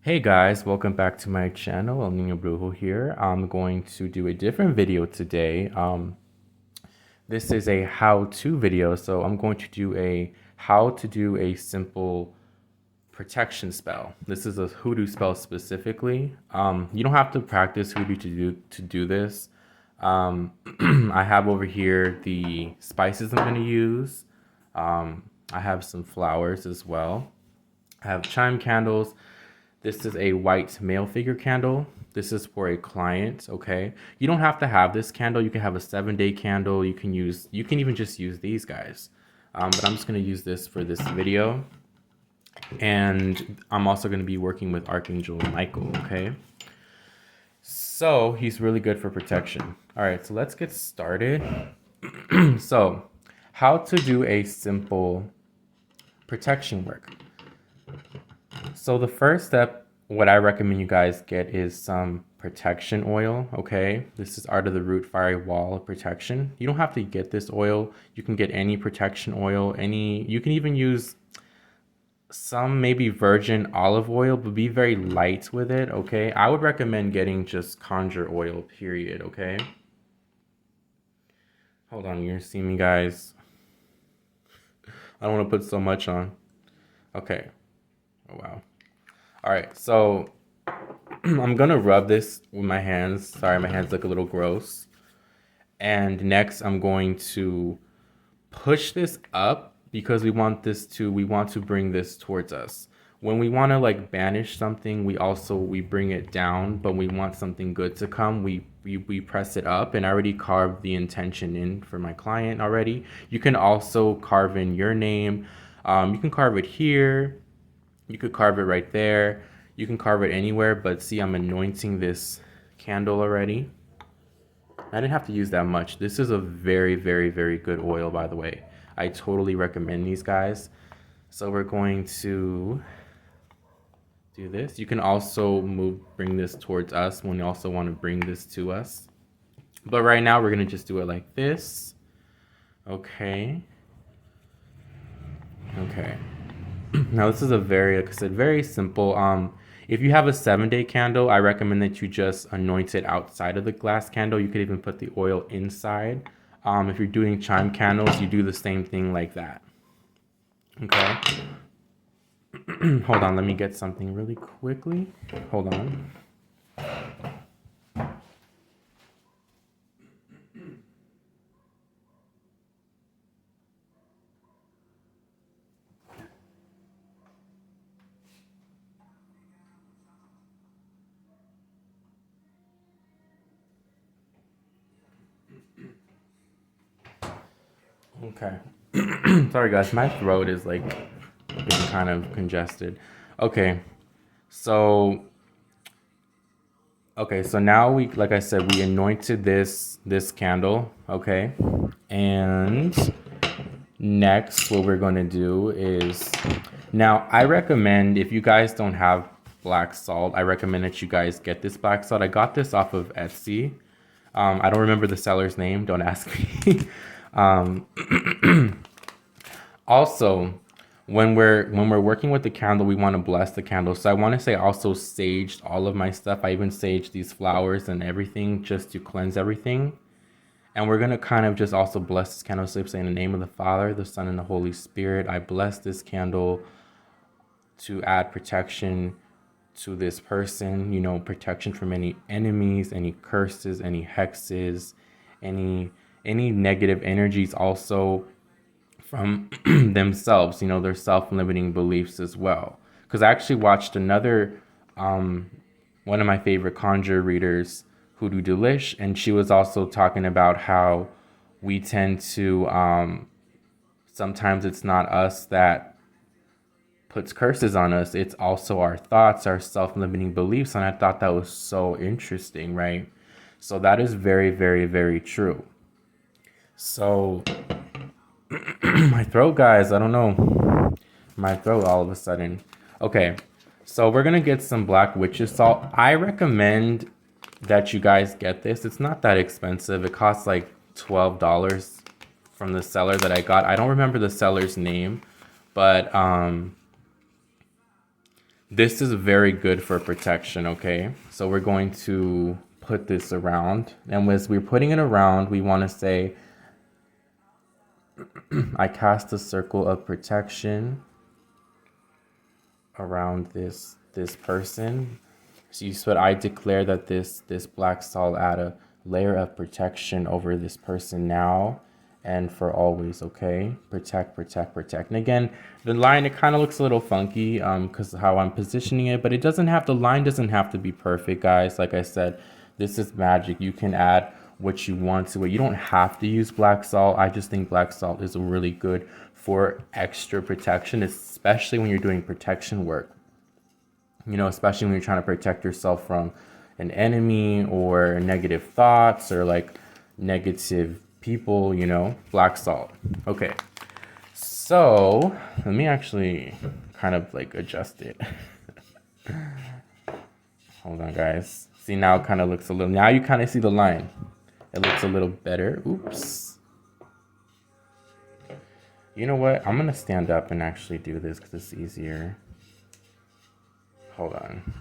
Hey guys, welcome back to my channel. El Niño Brujo here. I'm going to do a different video today. This is a how-to video, so I'm going to do a how to do a simple protection spell. This is a hoodoo spell specifically. You don't have to practice hoodoo to do this. I have over here the spices I'm going to use. I have some flowers as well. I have chime candles. This is a white male figure candle. This is for a client, okay? You don't have to have this candle. You can have a 7-day candle. You can even just use these guys. But I'm just gonna use this for this video. And I'm also gonna be working with Archangel Michael, okay? So he's really good for protection. All right, so let's get started. So how to do a simple protection work. So the first step, what I recommend you guys get is some protection oil, okay? This is Art of the Root Fiery Wall of Protection. You don't have to get this oil. You can get any protection oil, you can even use some maybe virgin olive oil, but be very light with it, okay? I would recommend getting just conjure oil, period, okay? Hold on, you're gonna see me, guys. I don't want to put so much on. Okay. Oh, wow. All right, so I'm gonna rub this with my hands. Sorry, my hands look a little gross. And next I'm going to push this up because we want to bring this towards us. When we want to like banish something, we bring it down, but we want something good to come, we press it up. And I already carved the intention in for my client already. You can also carve in your name. You can carve it here. You could carve it right there. You can carve it anywhere, but see, I'm anointing this candle already. I didn't have to use that much. This is a very, very, very good oil, by the way. I totally recommend these guys. So we're going to do this. You can also bring this towards us when you also want to bring this to us. But right now we're going to just do it like this. Okay. Okay. Now this is a very, like I said, very simple. If you have a 7-day candle, I recommend that you just anoint it outside of the glass candle. You could even put the oil inside. If you're doing chime candles, you do the same thing like that. Okay. Hold on, let me get something really quickly. Hold on. Okay. Sorry guys, my throat is like getting kind of congested. Okay. So so now like I said, we anointed this candle, okay? And next what we're going to do is, now I recommend, if you guys don't have black salt, I recommend that you guys get this black salt. I got this off of Etsy. I don't remember the seller's name, don't ask me. Also, when we're working with the candle, we want to bless the candle. So I want to say I also saged all of my stuff. I even saged these flowers and everything just to cleanse everything. And we're going to kind of just also bless this candle. So say in the name of the Father, the Son, and the Holy Spirit, I bless this candle to add protection to this person, you know, protection from any enemies, any curses, any hexes, any negative energies, also from themselves, you know, their self-limiting beliefs as well. Because I actually watched another one of my favorite conjure readers, Hoodoo Delish, and she was also talking about how we tend to sometimes it's not us that puts curses on us, it's also our thoughts, our self-limiting beliefs. And I thought that was so interesting, right? So that is very, very, very true. So my throat, guys, I don't know, my throat all of a sudden. Okay, so we're gonna get some black witch's salt. I recommend that you guys get this. It's not that expensive. It costs like $12 from the seller that I got. I don't remember the seller's name, but This is very good for protection, okay? So we're going to put this around. And as we're putting it around, we want to say, I cast a circle of protection around this person. So you said, I declare that this black salt add a layer of protection over this person now and for always, okay? Protect, protect, protect. And again, the line, it kind of looks a little funky because of how I'm positioning it, but it doesn't have, the line doesn't have to be perfect, guys. Like I said, this is magic. You can add what you want to it. You don't have to use black salt. I just think black salt is really good for extra protection, especially when you're doing protection work. You know, especially when you're trying to protect yourself from an enemy or negative thoughts or like negative people, you know, black salt. Okay, so let me actually kind of like adjust it. Hold on, guys. See, now it kind of looks a little, now you kind of see the line. It looks a little better. Oops. You know what? I'm going to stand up and actually do this because it's easier. Hold on.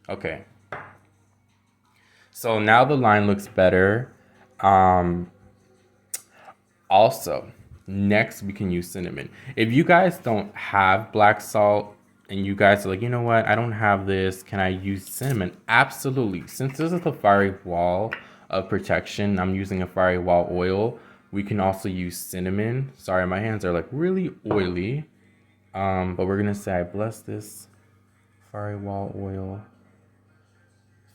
Okay. So now the line looks better. Also, next we can use cinnamon. If you guys don't have black salt and you guys are like, you know what, I don't have this, can I use cinnamon? Absolutely. Since this is a fiery wall of protection, I'm using a fiery wall oil. We can also use cinnamon. Sorry, my hands are like really oily. But we're gonna say, I bless this fiery wall oil,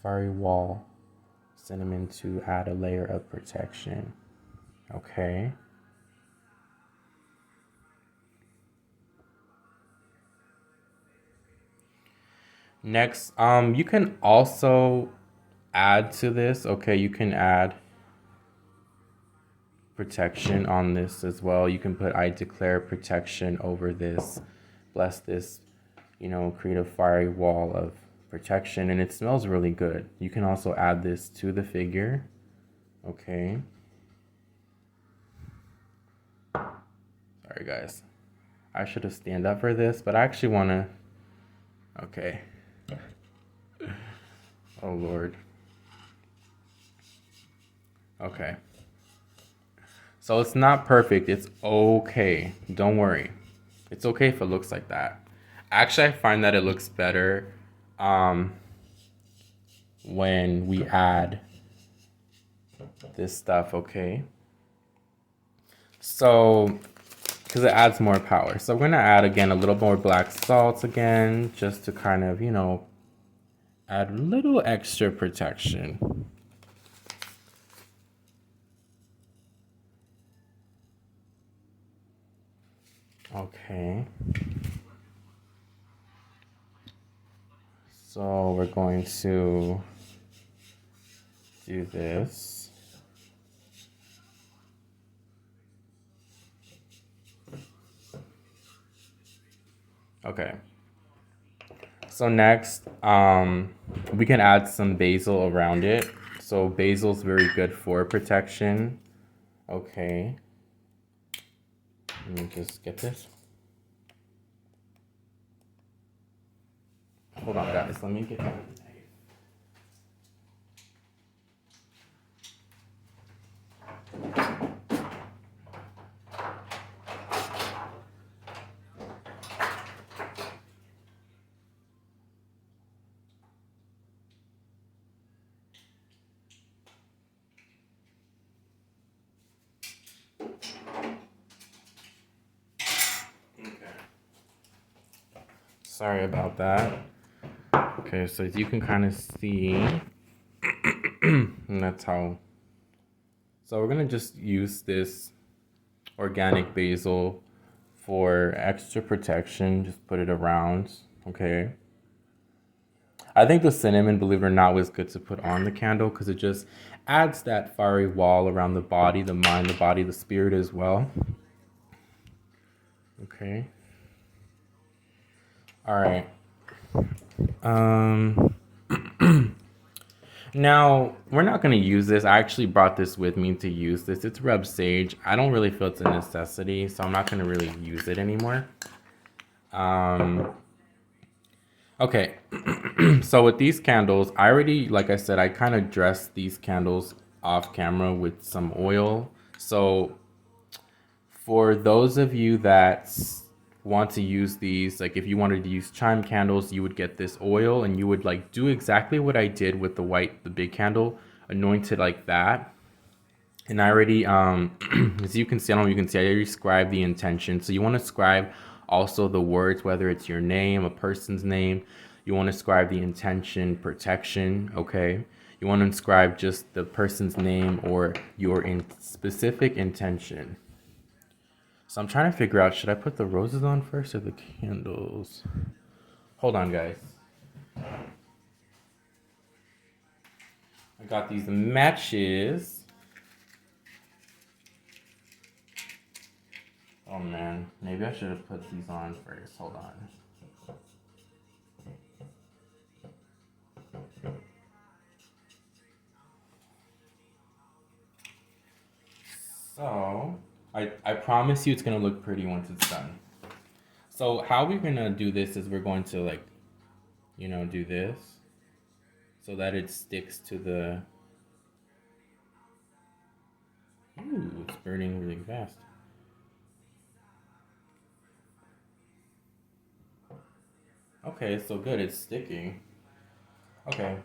fiery wall cinnamon to add a layer of protection. Okay. Next, you can also add to this. Okay, you can add protection on this as well. You can put, I declare protection over this. Bless this, you know, create a fiery wall of protection, and it smells really good. You can also add this to the figure. Okay. Sorry, guys. I should have stand up for this, but I actually want to. Okay. Oh, Lord. Okay. So it's not perfect. It's okay. Don't worry. It's okay if it looks like that. Actually, I find that it looks better when we add this stuff, okay? So, because it adds more power. So I'm going to add, again, a little more black salt again, just to kind of, you know, add a little extra protection. Okay. So we're going to do this. Okay. So next, we can add some basil around it. So basil is very good for protection. Okay. Let me just get this. Hold on, guys. Let me get that. Sorry about that. Okay, so as you can kind of see, and that's how. So we're gonna just use this organic basil for extra protection. Just put it around, okay? I think the cinnamon, believe it or not, was good to put on the candle because it just adds that fiery wall around the body, the mind, the body, the spirit as well. Okay. All right. Now, we're not going to use this. I actually brought this with me to use this. It's rubbed sage. I don't really feel it's a necessity, so I'm not going to really use it anymore. Okay, so with these candles, I already, like I said, I kind of dressed these candles off camera with some oil. So for those of you that want to use these, like if you wanted to use chime candles, you would get this oil and you would like do exactly what I did with the big candle, anoint it like that. And I already, as you can see, I don't know if you can see, I already scribed the intention. So you want to scribe also the words, whether it's your name, a person's name. You want to scribe the intention, protection, okay? You want to inscribe just the person's name or your specific intention. So I'm trying to figure out, should I put the roses on first or the candles? Hold on, guys. I got these matches. Oh man, maybe I should have put these on first. Hold on. So, I promise you it's gonna look pretty once it's done. So how we're gonna do this is we're going to like, do this so that it sticks to the. Ooh, it's burning really fast. Okay, so good, it's sticking. Okay.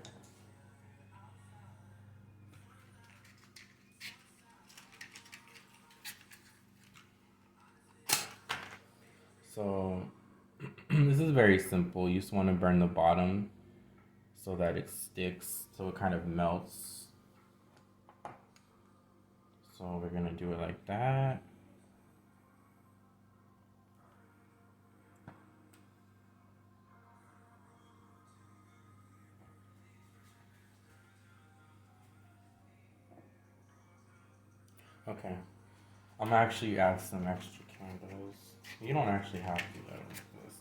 So this is very simple. You just want to burn the bottom so that it sticks, so it kind of melts. So we're gonna do it like that. Okay. I'm gonna actually add some extra candles. You don't actually have to though. Let's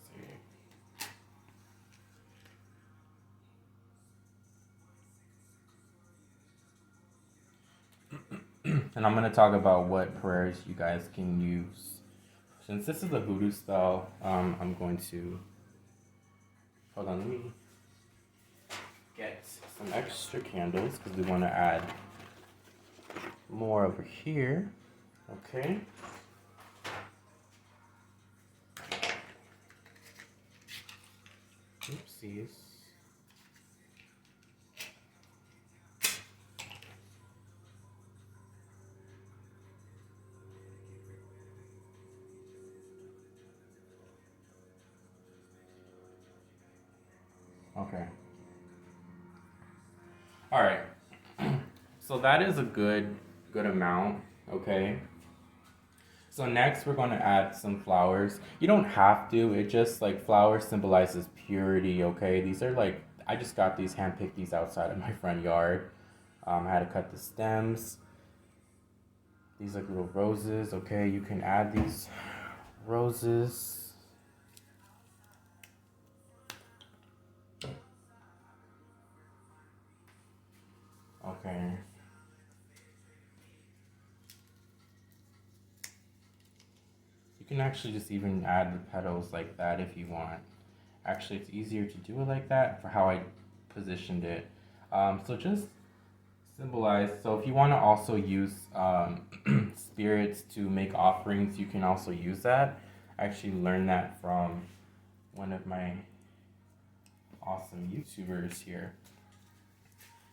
see. And I'm gonna talk about what prayers you guys can use. Since this is a hoodoo spell, I'm going to hold on. Let me get some extra candles because we want to add more over here. Okay. Oopsies. Okay. All right. So that is a good amount, okay? So next we're going to add some flowers. You don't have to. It just like flower symbolizes purity, okay? These are like I just got these handpicked these outside of my front yard. I had to cut the stems. These like little roses, okay? You can add these roses. Okay. You can actually just even add the petals like that if you want. Actually, it's easier to do it like that for how I positioned it. So just symbolize. So if you want to also use spirits to make offerings, you can also use that. I actually learned that from one of my awesome YouTubers here.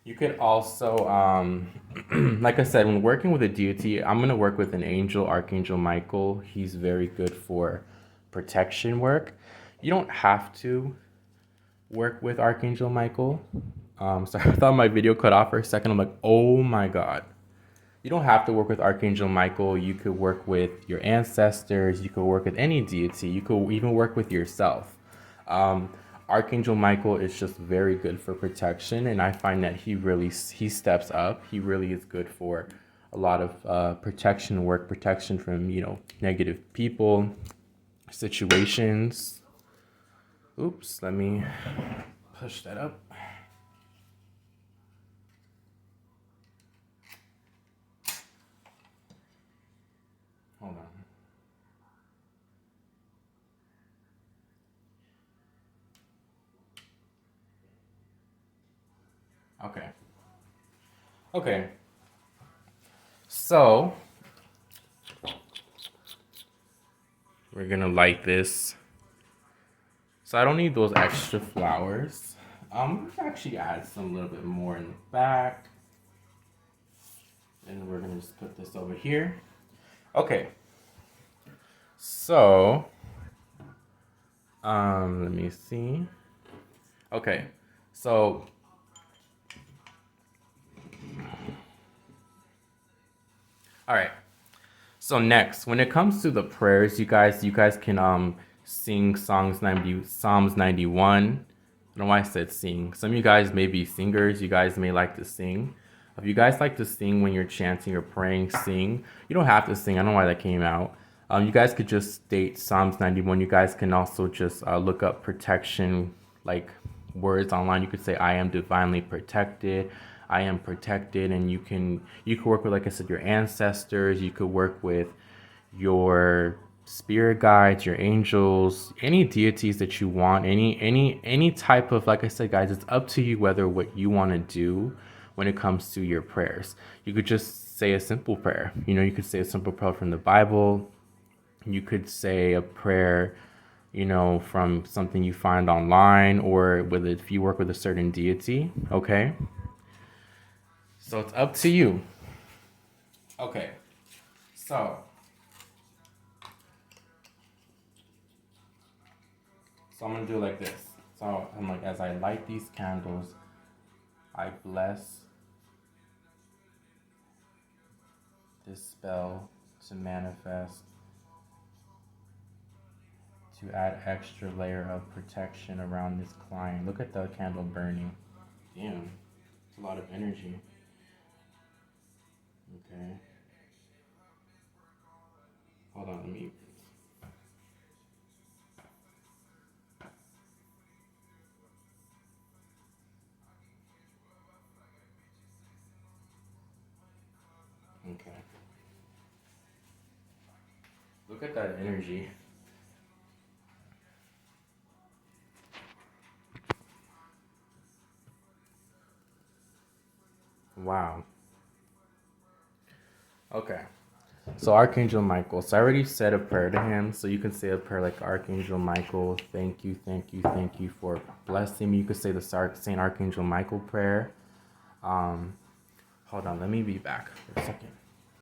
You could also, like I said, when working with a deity, I'm going to work with an angel, Archangel Michael. He's very good for protection work. You don't have to work with Archangel Michael. So I thought my video cut off for a second. I'm like, oh my God. You don't have to work with Archangel Michael. You could work with your ancestors. You could work with any deity. You could even work with yourself. Um, Archangel Michael is just very good for protection, and I find that he steps up. He really is good for a lot of protection work, protection from negative people, situations. Oops, let me push that up. Hold on. Okay. Okay. So we're gonna light this. So I don't need those extra flowers. We can actually add some a little bit more in the back. And we're gonna just put this over here. Okay. So let me see. Okay. So all right. So next, when it comes to the prayers, you guys can sing Psalms 91. I don't know why I said sing. Some of you guys may be singers. You guys may like to sing. If you guys like to sing when you're chanting or praying, sing. You don't have to sing. I don't know why that came out. You guys could just state Psalms 91. You guys can also just look up protection, like words online. You could say, I am divinely protected. I am protected. And you could work with, like I said, your ancestors. You could work with your spirit guides, your angels, any deities that you want, any type of, like I said, guys, it's up to you whether what you want to do when it comes to your prayers. You could just say a simple prayer. You could say a simple prayer from the Bible. You could say a prayer, from something you find online, or if you work with a certain deity. Okay. So it's up to you. Okay. So I'm gonna do it like this. So I'm like, as I light these candles, I bless this spell to manifest, to add extra layer of protection around this client. Look at the candle burning. Damn, it's a lot of energy. Okay. Hold on, let me. Okay. Look at that energy. Wow. Okay. So Archangel Michael. So I already said a prayer to him. So you can say a prayer like, Archangel Michael, thank you, thank you, thank you for blessing me. You could say the Saint Archangel Michael prayer. Hold on, let me be back for a second.